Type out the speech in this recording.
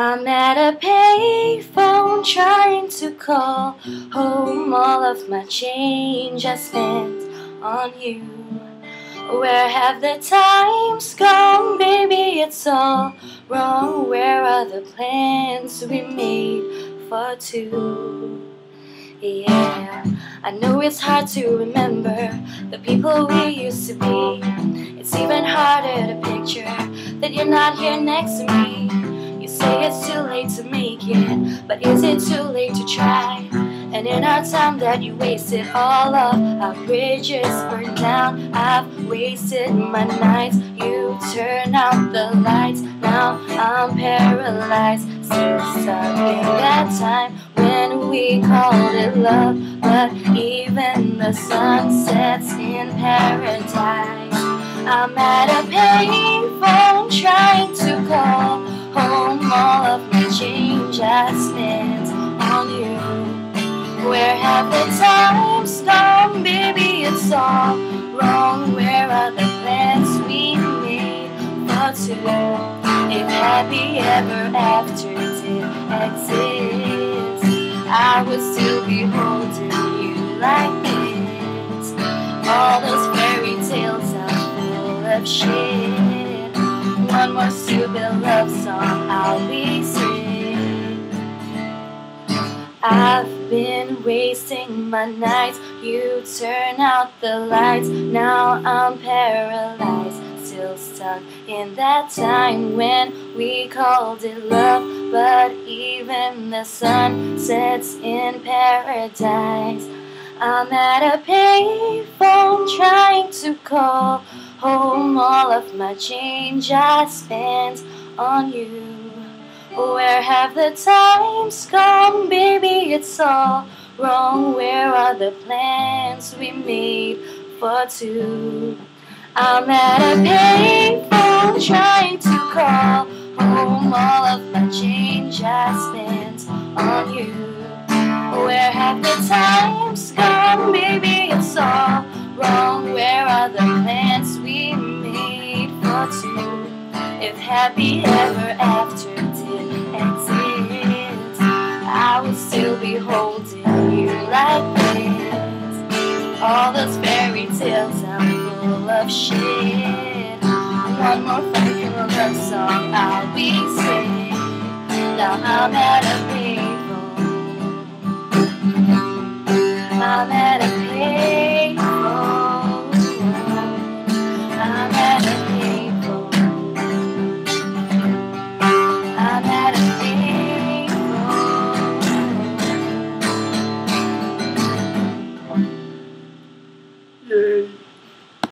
I'm at a payphone trying to call home all of my change I spent on you. Where have the times gone, baby? It's all wrong. Where are the plans we made for two? Yeah, I know it's hard to remember the people we used to be. It's even harder to picture that you're not here next to me. You say it's too late to make it, but is it too late to try? And in our time that you wasted, all of our bridges burned down. I've wasted my nights, you turn out the lights. Now I'm paralyzed, still stuck in that time when we called it love. But even the sun sets in paradise. I'm at a payphone trying to call home all of my change I spent on you. Where have the times gone, baby? It's all wrong. Where are the plans we made for two? If happy ever after did exist, I would still be holding you like this. All those fairy tales are full of shit. One more stupid love song I'll be singing. I've been wasting my nights, you turn out the lights. Now I'm paralyzed, still stuck in that time when we called it love. But even the sun sets in paradise. I'm at a payphone trying to call home all of my change I spent on you. Where have the times gone, baby? It's all wrong. Where are the plans we made for two? I'm at a payphone trying to call home all of my change I spent on you. Where have the times gone, baby? It's all wrong. Where are the plans we made for two? If happy ever after did exist, I would still be holding you like this. All those fairy tales are full of shit. One more fucking love song I'll be singing. Now I'm at a payphone. I'm at a payphone. I'm at a payphone. I'm at a payphone.